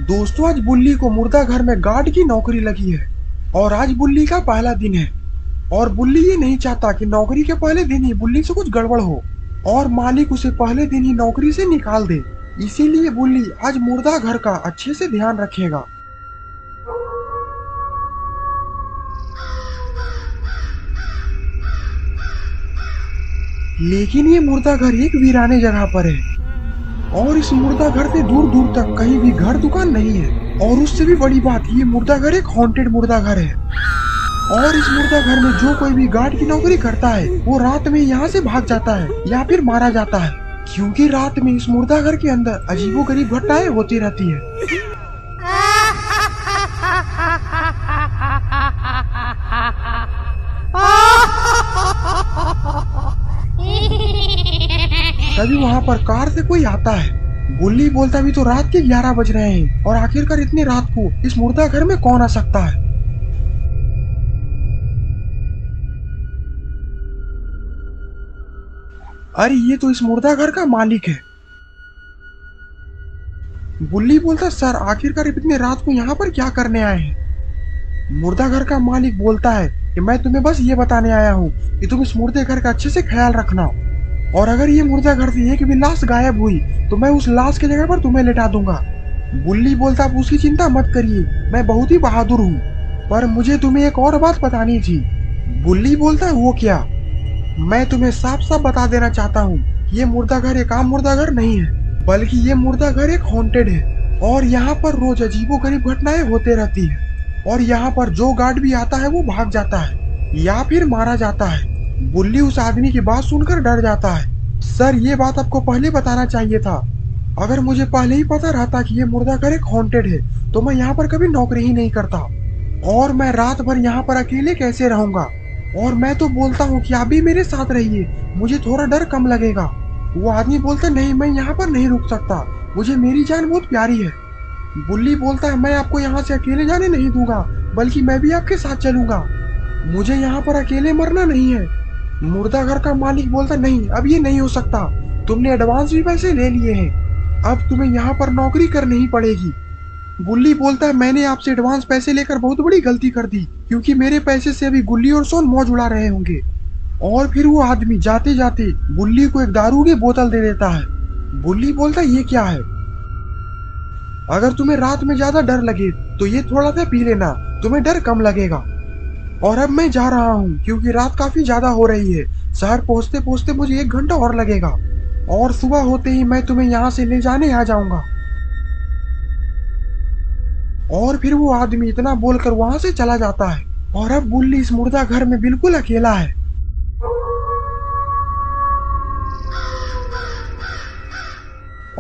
दोस्तों, आज बुल्ली को मुर्दा घर में गार्ड की नौकरी लगी है और आज बुल्ली का पहला दिन है। और बुल्ली ये नहीं चाहता कि नौकरी के पहले दिन ही बुल्ली से कुछ गड़बड़ हो और मालिक उसे पहले दिन ही नौकरी से निकाल दे। इसीलिए बुल्ली आज मुर्दा घर का अच्छे से ध्यान रखेगा। लेकिन ये मुर्दा घर एक वीराने जगह पर है और इस मुर्दा घर से दूर दूर तक कहीं भी घर दुकान नहीं है। और उससे भी बड़ी बात, ये मुर्दा घर एक हॉन्टेड मुर्दा घर है और इस मुर्दा घर में जो कोई भी गार्ड की नौकरी करता है वो रात में यहाँ से भाग जाता है या फिर मारा जाता है, क्योंकि रात में इस मुर्दा घर के अंदर अजीबोगरीब घटनाएं होती रहती है। तभी वहाँ पर कार से कोई आता है। बुल्ली बोलता भी तो रात के 11 बज रहे हैं और आखिरकार इतनी रात को इस मुर्दा घर में कौन आ सकता है। अरे ये तो इस मुर्दा घर का मालिक है। बुल्ली बोलता, सर आखिरकार इतनी रात को यहाँ पर क्या करने आए हैं। मुर्दा घर का मालिक बोलता है कि मैं तुम्हें बस ये बताने आया हूँ कि तुम इस मुर्दे घर का अच्छे से ख्याल रखना और अगर ये मुर्दा घर से एक भी लाश गायब हुई तो मैं उस लाश की जगह पर तुम्हें लेटा दूंगा। बुल्ली बोलता, आप उसकी चिंता मत करिए, मैं बहुत ही बहादुर हूँ, पर मुझे तुम्हें एक और बात बतानी थी। बुल्ली बोलता, वो क्या। मैं तुम्हें साफ साफ बता देना चाहता हूँ, ये मुर्दा घर एक आम मुर्दा घर नहीं है, बल्कि ये मुर्दा घर एक हॉन्टेड है और यहाँ पर रोज अजीबोगरीब घटनाएं होते रहती है और यहाँ पर जो गार्ड भी आता है वो भाग जाता है या फिर मारा जाता है। बुल्ली उस आदमी की बात सुनकर डर जाता है। सर ये बात आपको पहले बताना चाहिए था, अगर मुझे पहले ही पता रहता कि ये मुर्दा घर एक हॉन्टेड है तो मैं यहाँ पर कभी नौकरी ही नहीं करता और मैं रात भर यहाँ पर अकेले कैसे रहूंगा। और मैं तो बोलता हूँ कि आप भी मेरे साथ रहिए, मुझे थोड़ा डर कम लगेगा। वो आदमी बोलता, नहीं मैं यहाँ पर नहीं रुक सकता, मुझे मेरी जान बहुत प्यारी है। बुल्ली बोलता है, मैं आपको यहाँ से अकेले जाने नहीं दूंगा, बल्कि मैं भी आपके साथ चलूंगा, मुझे यहाँ पर अकेले मरना नहीं है। मुर्दा घर का मालिक बोलता, नहीं अब ये नहीं हो सकता, तुमने एडवांस भी पैसे ले लिए हैं, अब तुम्हें यहाँ पर नौकरी करनी ही पड़ेगी। बुल्ली बोलता है, मैंने आपसे एडवांस पैसे लेकर बहुत बड़ी गलती कर दी, क्योंकि मेरे पैसे से अभी गुल्ली और सोन मौज उड़ा रहे होंगे। और फिर वो आदमी जाते जाते बुल्ली को एक दारू की बोतल दे देता है। बुल्ली बोलता है, ये क्या है, अगर तुम्हें रात में ज्यादा डर लगे तो ये थोड़ा सा पी लेना, तुम्हें डर कम लगेगा। और अब मैं जा रहा हूँ क्योंकि रात काफी ज्यादा हो रही है, शहर पहुँचते पहुँचते मुझे 1 घंटा और लगेगा और सुबह होते ही मैं तुम्हें यहाँ से ले जाने आ जाऊंगा। और फिर वो आदमी इतना बोलकर वहां से चला जाता है और अब बुल्ली इस मुर्दा घर में बिल्कुल अकेला है।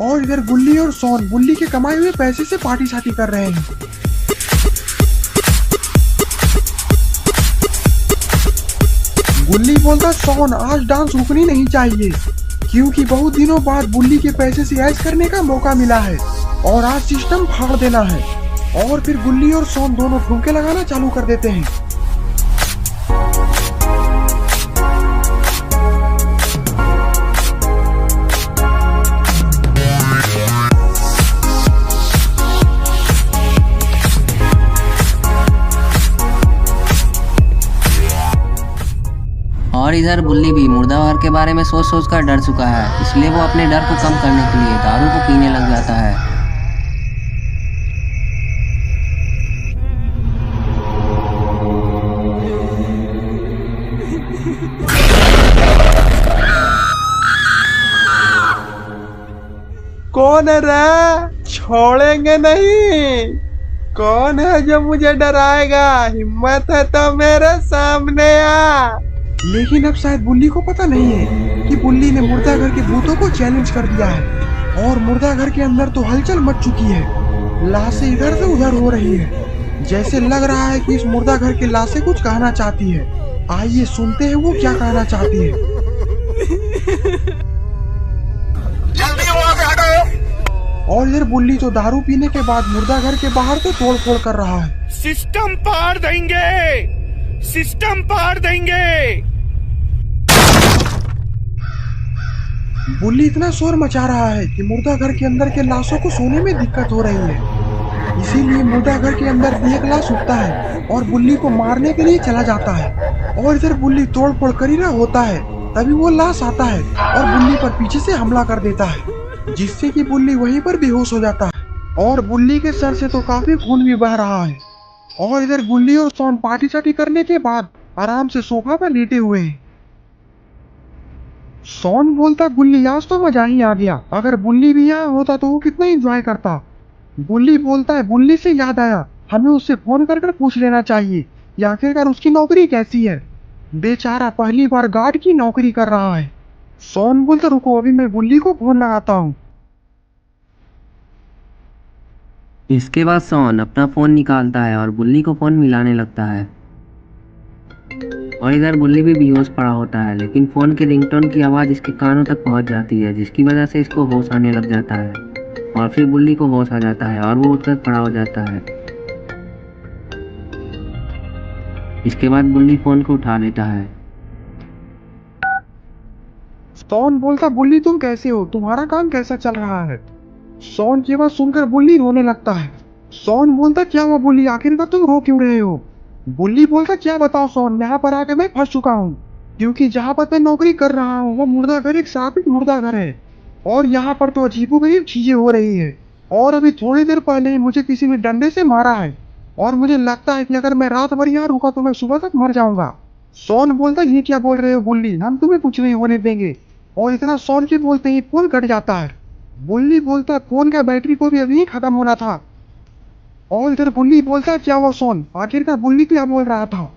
और इधर गुल्ली और सोन बुल्ली के कमाए हुए पैसे से पार्टी शार्टी कर रहे हैं। गुल्ली बोलता, सोन आज डांस रुकनी नहीं चाहिए, क्योंकि बहुत दिनों बाद बुल्ली के पैसे से ऐश करने का मौका मिला है और आज सिस्टम फाड़ देना है। और फिर गुल्ली और सोन दोनों ठुमके लगाना चालू कर देते हैं। और इधर बुल्ली भी मुर्दा घर के बारे में सोच सोच कर डर चुका है, इसलिए वो अपने डर को कम करने के लिए दारू को पीने लग जाता है। कौन है रे, छोड़ेंगे नहीं, कौन है जो मुझे डराएगा, हिम्मत है तो मेरे सामने आ। लेकिन अब शायद बुल्ली को पता नहीं है कि बुल्ली ने मुर्दा घर के भूतों को चैलेंज कर दिया है और मुर्दा घर के अंदर तो हलचल मच चुकी है, लाशें इधर से उधर हो रही है, जैसे लग रहा है कि इस मुर्दा घर की लाशें कुछ कहना चाहती है। आइए सुनते हैं वो क्या कहना चाहती है। जल्दी वहाँ से हटो। और इधर बुल्ली तो दारू पीने के बाद मुर्दा घर के बाहर तो तोड़ फोड़ कर रहा है। सिस्टम पाड़ देंगे, सिस्टम पाड़ देंगे। बुल्ली इतना शोर मचा रहा है कि मुर्दा घर के अंदर के लाशों को सोने में दिक्कत हो रही है। इसीलिए मुर्दा घर के अंदर भी एक लाश उठता है और बुल्ली को मारने के लिए चला जाता है। और इधर बुल्ली तोड़ फोड़ कर ही रहा होता है, तभी वो लाश आता है और बुल्ली पर पीछे से हमला कर देता है, जिससे कि बुल्ली वहीं पर बेहोश हो जाता है और बुल्ली के सर से तो काफी खून भी बह रहा है। और इधर बुल्ली और सोन पार्टी चाटी करने के बाद आराम से सोफा पर लेटे हुए हैं। सोन बोलता, बुल्ली आज तो मजा ही आ गया, अगर बुल्ली भी यहाँ होता तो वो कितना एंजॉय करता। बुल्ली बोलता है, बुल्ली से याद आया, हमें उससे फोन कर पूछ लेना चाहिए कि आखिरकार उसकी नौकरी कैसी है। बेचारा पहली बार गार्ड की नौकरी कर रहा है। सोन बोलता, रुको अभी मैं बुल्ली को फोन लगाता हूँ। इसके बाद सोन अपना फोन निकालता है और बुल्ली को फोन मिलाने लगता है। और इधर बुल्ली भी बेहोश पड़ा होता है, लेकिन फोन के रिंगटोन की आवाज इसके कानों तक पहुंच जाती है, जिसकी वजह से इसको होश आने लग जाता है। और फिर बुल्ली को होश आ जाता है और वो उठकर खड़ा हो जाता है। इसके बाद बुल्ली फोन को उठा लेता है। सोन बोलता, बुल्ली तुम कैसे हो, तुम्हारा काम कैसा चल रहा है। सोन की बात सुनकर बुल्ली रोने लगता है। सोन बोलता, क्या हुआ बुल्ली, आखिरकार तुम रो क्यों रहे हो। बुल्ली बोलता, क्या बताओ सोन, यहाँ पर आके मैं फंस चुका हूँ, क्योंकि जहाँ पर मैं नौकरी कर रहा हूँ वो मुर्दा घर एक शापित मुर्दा घर है और यहाँ पर तो अजीबोगरीब चीजें हो रही है। और अभी थोड़ी देर पहले ही मुझे किसी ने डंडे से मारा है और मुझे लगता है कि अगर मैं रात भर यहाँ रुका तो मैं सुबह तक मर जाऊंगा। सोन बोलता, ये क्या बोल रहे हो बुल्ली, हम तुम्हें कुछ नहीं होने देंगे। और इतना सोन के बोलते ही फोन कट जाता है। बुल्ली बोलता, फोन का बैटरी को भी अभी खत्म होना था। और इधर बुल्ली बोलता, क्या हुआ सोन, आखिरकार बुल्ली क्या बोल रहा था।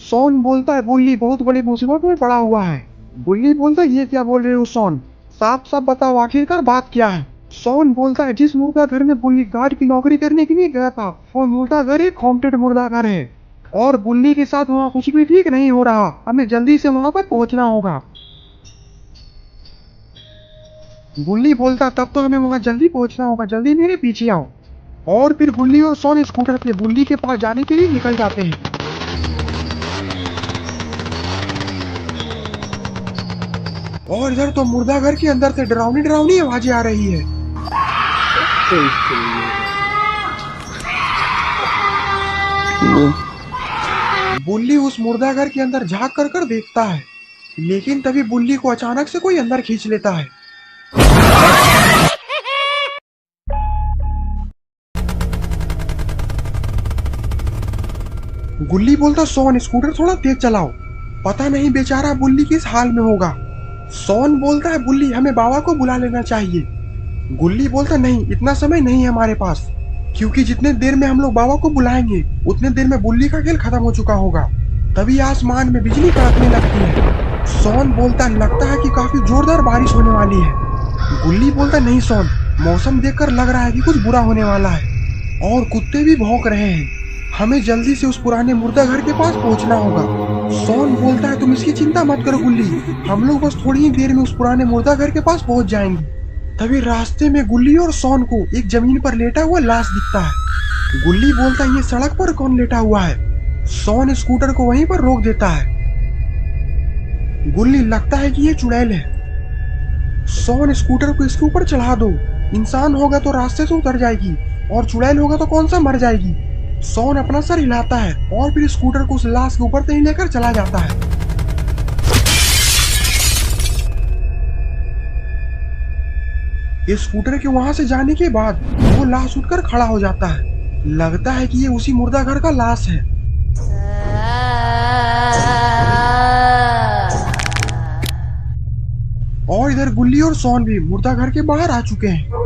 सोन बोलता है, बुल्ली बहुत बड़ी मुसीबत में पड़ा हुआ है। बुल्ली बोलता, ये क्या बोल रहे हो सोन, साफ साफ बताओ आखिरकार बात क्या है। सोन बोलता है, जिस मुर्दा घर में बुल्ली गार्ड की नौकरी करने के लिए गया था वो मुर्दा घर एक हॉन्टेड मुर्दा घर है और बुल्ली के साथ वहाँ कुछ भी ठीक नहीं हो रहा, हमें जल्दी से वहाँ पर पहुँचना होगा। बुल्ली बोलता, तब तो हमें वहाँ जल्दी पहुँचना होगा, जल्दी मेरे पीछे आओ। और फिर बुल्ली और सोन स्कूटर पे बुल्ली के पास जाने के लिए निकल जाते हैं। और इधर तो मुर्दा घर के अंदर से डरावनी डरावनी आवाजें आ रही है। बुल्ली उस मुर्दा घर के अंदर झांक कर देखता है, लेकिन तभी बुल्ली को अचानक से कोई अंदर खींच लेता है। गुल्ली बोलता, सोन स्कूटर थोड़ा तेज चलाओ, पता नहीं बेचारा बुल्ली किस हाल में होगा। सोन बोलता है, बुल्ली हमें बाबा को बुला लेना चाहिए। गुल्ली बोलता, नहीं इतना समय नहीं है हमारे पास, क्योंकि जितने देर में हम लोग बाबा को बुलाएंगे उतने देर में बुल्ली का खेल खत्म हो चुका होगा। तभी आसमान में बिजली कड़कने लगती है। सोन बोलता, लगता है कि काफी जोरदार बारिश होने वाली है। गुल्ली बोलता, नहीं सोन, मौसम देखकर लग रहा है कि कुछ बुरा होने वाला है और कुत्ते भी भौंक रहे हैं, हमें जल्दी से उस पुराने मुर्दा घर के पास पहुंचना होगा। सोन बोलता है, तुम इसकी चिंता मत करो गुल्ली, हम लोग बस थोड़ी ही देर में उस पुराने मुर्दा घर के पास पहुंच जाएंगे। तभी रास्ते में गुल्ली और सोन को एक जमीन पर लेटा हुआ लाश दिखता है। गुल्ली बोलता है, ये सड़क पर कौन लेटा हुआ है। सोन स्कूटर को वहीं पर रोक देता है। गुल्ली, लगता है कि ये चुड़ैल है। सोन स्कूटर को इसके ऊपर चढ़ा दो, इंसान होगा तो रास्ते से उतर जाएगी और चुड़ैल होगा तो कौन सा मर जाएगी। सोन अपना सर हिलाता है और फिर स्कूटर को उस लाश के ऊपर से ही लेकर चला जाता है। इस स्कूटर के वहां से जाने के बाद वो लाश उठकर खड़ा हो जाता है। लगता है कि ये उसी मुर्दा घर का लाश है। और इधर गुल्ली और सोन भी मुर्दा घर के बाहर आ चुके हैं।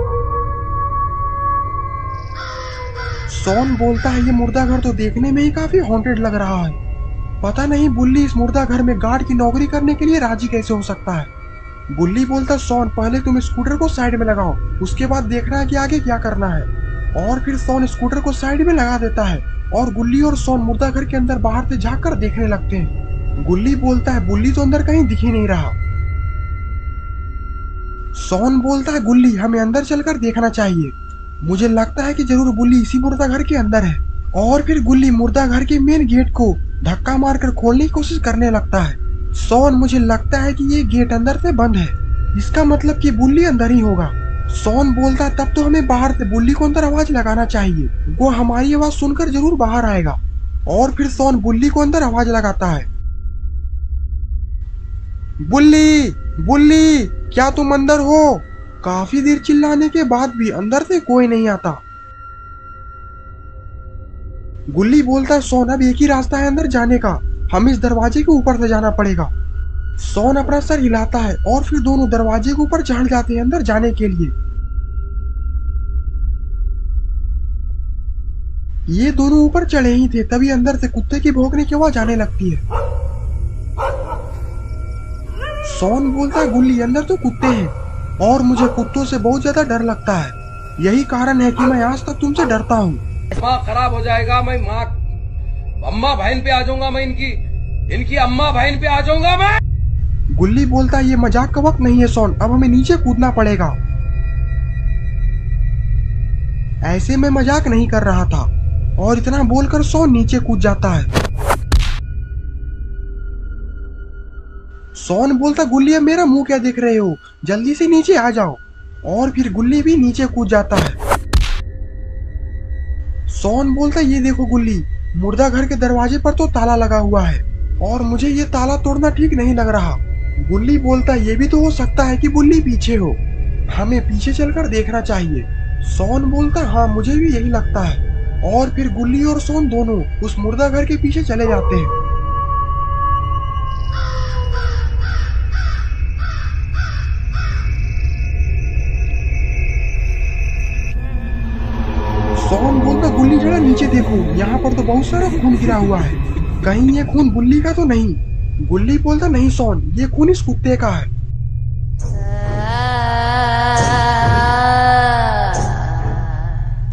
सोन बोलता है, ये मुर्दा घर तो देखने में ही काफी हॉन्टेड लग रहा है, पता नहीं बुल्ली इस मुर्दा घर में गार्ड की नौकरी करने के लिए राजी कैसे हो सकता है। बुल्ली बोलता, सोन पहले तुम स्कूटर को साइड में लगाओ, उसके बाद देखना है कि आगे क्या करना है। और फिर सोन स्कूटर को साइड में लगा देता है और गुल्ली और सोन मुर्दा घर के अंदर बाहर से झांक कर देखने लगते हैं। गुल्ली बोलता है, बुल्ली तो अंदर कहीं दिख ही नहीं रहा। सोन बोलता है, गुल्ली हमें अंदर चलकर देखना चाहिए, मुझे लगता है कि जरूर बुल्ली इसी मुर्दा घर के अंदर है। और फिर गुल्ली मुर्दा घर के मेन गेट को धक्का मारकर खोलने की कोशिश करने लगता है। सोन, मुझे लगता है कि ये गेट अंदर से बंद है, इसका मतलब कि बुल्ली अंदर ही होगा। सोन बोलता है तब तो हमें बाहर से बुल्ली को अंदर आवाज लगाना चाहिए, वो हमारी आवाज सुनकर जरूर बाहर आएगा। और फिर सोन बुल्ली को अंदर आवाज लगाता है, बुल्ली बुल्ली क्या तुम अंदर हो? काफी देर चिल्लाने के बाद भी अंदर से कोई नहीं आता। गुल्ली बोलता है सोन अब एक ही रास्ता है अंदर जाने का, हम इस दरवाजे के ऊपर से जाना पड़ेगा। सोन अपना सर हिलाता है और फिर दोनों दरवाजे के ऊपर चढ़ जाते हैं अंदर जाने के लिए। ये दोनों ऊपर चढ़े ही थे तभी अंदर से कुत्ते की भौंकने की आवाज आने लगती है। सोन बोलता है गुल्ली अंदर तो कुत्ते हैं और मुझे कुत्तों से बहुत ज्यादा डर लगता है, यही कारण है कि मैं आज तक तुमसे डरता हूँ। दिमाग खराब हो जाएगा, मैं माँ अम्मा बहन पे आ जाऊंगा, मैं इनकी अम्मा बहन पे आ जाऊंगा मैं। गुल्ली बोलता है ये मजाक का वक्त नहीं है सोन, अब हमें नीचे कूदना पड़ेगा। ऐसे में मजाक नहीं कर रहा था और इतना बोलकर सोन नीचे कूद जाता है। सोन बोलता गुल्ली अब मेरा मुंह क्या देख रहे हो, जल्दी से नीचे आ जाओ। और फिर गुल्ली भी नीचे कूद जाता है। सोन बोलता ये देखो गुल्ली, मुर्दा घर के दरवाजे पर तो ताला लगा हुआ है और मुझे ये ताला तोड़ना ठीक नहीं लग रहा। गुल्ली बोलता ये भी तो हो सकता है कि बुल्ली पीछे हो, हमें पीछे चलकर देखना चाहिए। सोन बोलता हाँ मुझे भी यही लगता है। और फिर गुल्ली और सोन दोनों उस मुर्दा घर के पीछे चले जाते हैं। सोन बोलता गुल्ली जरा नीचे देखो, यहाँ पर तो बहुत सारा खून गिरा हुआ है, कहीं ये खून बुल्ली का तो नहीं। गुल्ली बोलता नहीं सोन, ये खून इस कुत्ते का है।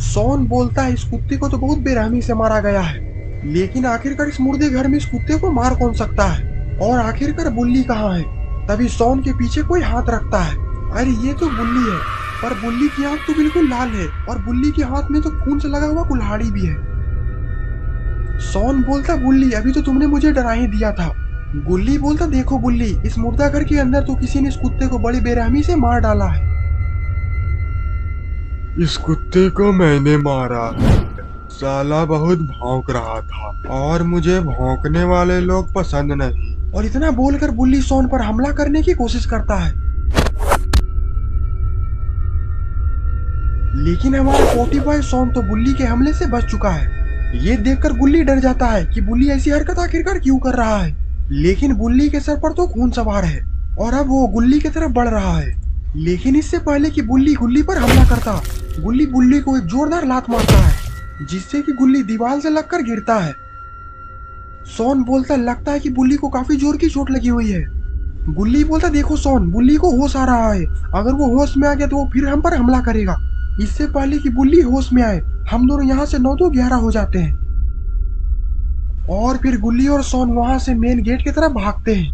सोन बोलता है इस कुत्ते को तो बहुत बेरहमी से मारा गया है, लेकिन आखिरकार इस मुर्दे घर में इस कुत्ते को मार कौन सकता है और आखिरकार बुल्ली कहाँ है? तभी सोन के पीछे कोई हाथ रखता है, अरे ये तो बुल्ली है, पर बुल्ली की आंख तो बिल्कुल लाल है और बुल्ली के हाथ में तो खून से लगा हुआ कुल्हाड़ी भी है। सोन बोलता बुल्ली अभी तो तुमने मुझे डरा ही दिया था। गुल्ली बोलता देखो बुल्ली, इस मुर्दा घर के अंदर तो किसी ने इस कुत्ते को बड़ी बेरहमी से मार डाला है। इस कुत्ते को मैंने मारा, साला बहुत भौंक रहा था और मुझे भौंकने वाले लोग पसंद नहीं। और इतना बोलकर बुल्ली सोन पर हमला करने की कोशिश करता है, लेकिन हमारा पोटी बॉय सोन तो बुल्ली के हमले से बच चुका है। ये देखकर गुल्ली डर जाता है कि बुल्ली ऐसी हरकत आखिरकार क्यों कर रहा है, लेकिन बुल्ली के सर पर तो खून सवार है और अब वो गुल्ली की तरफ बढ़ रहा है। लेकिन इससे पहले कि बुल्ली गुल्ली पर हमला करता, गुल्ली बुल्ली को एक जोरदार लात मारता है जिससे कि गुल्ली दीवार से लगकर गिरता है। सोन बोलता लगता है कि बुल्ली को काफी जोर की चोट लगी हुई है। गुल्ली बोलता देखो सोन, बुल्ली को होश आ रहा है, अगर वो होश में आ गया तो वो फिर हम पर हमला करेगा। इससे पहले कि बुल्ली होश में आए हम दोनों यहाँ से 9-11 हो जाते हैं। और फिर गुल्ली और सोन वहां से मेन गेट की तरफ भागते हैं।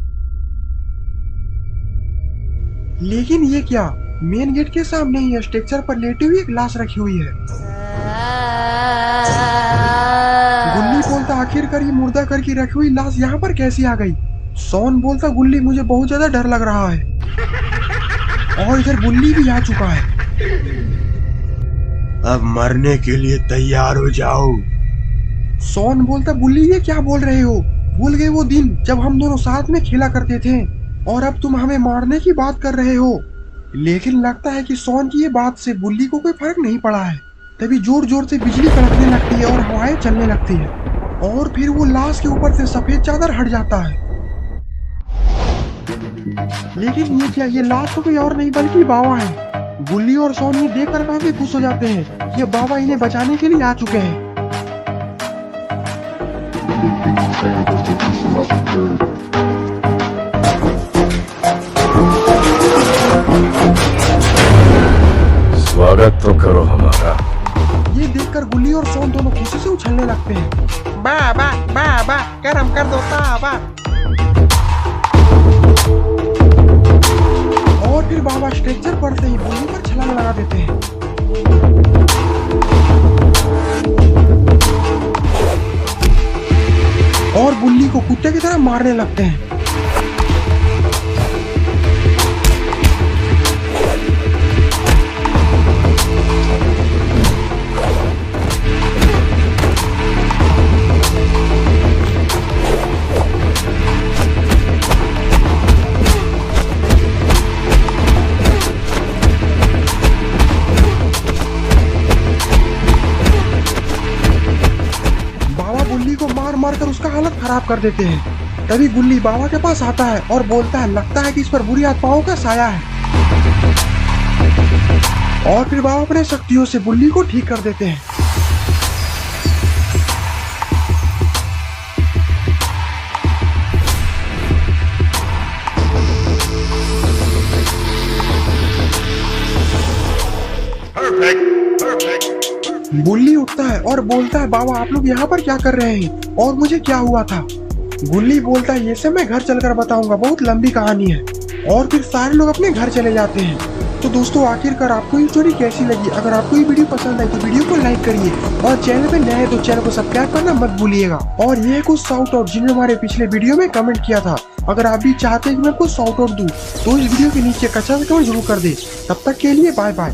लेकिन ये क्या, मेन गेट के सामने ही स्ट्रक्चर पर लेटी हुई एक लाश रखी हुई है। गुल्ली बोलता आखिरकार ये मुर्दा घर की रखी हुई लाश यहाँ पर कैसी आ गई? सोन बोलता गुल्ली मुझे बहुत ज्यादा डर लग रहा है और इधर बुल्ली भी आ चुका है। अब मरने के लिए तैयार हो जाओ। सोन बोलता बुल्ली ये क्या बोल रहे हो, भूल गए वो दिन जब हम दोनों साथ में खेला करते थे और अब तुम हमें मारने की बात कर रहे हो। लेकिन लगता है कि सोन की ये बात से बुल्ली को कोई फर्क नहीं पड़ा है। तभी जोर जोर से बिजली कड़कने लगती है और हवाएं चलने लगती है और फिर वो लाश के ऊपर से सफेद चादर हट जाता है। लेकिन ये क्या, ये लाश तो कोई और नहीं बल्कि बाबा है। बुल्ली और सोन ये देखकर काफी खुश हो जाते हैं, ये बाबा इन्हें बचाने के लिए आ चुके हैं। स्वागत तो करो हमारा। ये देखकर गुल्ली और सोन दोनों खुशी से उछलने लगते हैं। बाबा बाबा गरम कर दो बाबा। और फिर बाबा स्ट्रेचर पर से ही बुल्ली पर छलांग लगा देते हैं। और बुल्ली को कुत्ते की तरह मारने लगते हैं। मारकर उसका हालत खराब कर देते हैं। तभी गुल्ली बाबा के पास आता है और बोलता है लगता है कि इस पर बुरी आत्माओं का साया है। और फिर बाबा अपने शक्तियों से बुल्ली को ठीक कर देते हैं। बुल्ली उठता है और बोलता है बाबा आप लोग यहाँ पर क्या कर रहे हैं और मुझे क्या हुआ था। गुल्ली बोलता है ये सब मैं घर चलकर बताऊंगा, बहुत लंबी कहानी है। और फिर सारे लोग अपने घर चले जाते हैं। तो दोस्तों आखिरकार आपको ये स्टोरी कैसी लगी? अगर आपको ये वीडियो पसंद आई तो वीडियो को लाइक करिए और चैनल पे नए हैं तो चैनल को सब्सक्राइब करना मत भूलिएगा। और ये है कुछ शाउट आउट जिन्होंने हमारे पिछले वीडियो में कमेंट किया था। अगर आप भी चाहते हैं कि मैं कुछ शाउट आउट दूं तो इस वीडियो के नीचे कच्चा कमेंट जरूर कर दे। तब तक के लिए बाय बाय।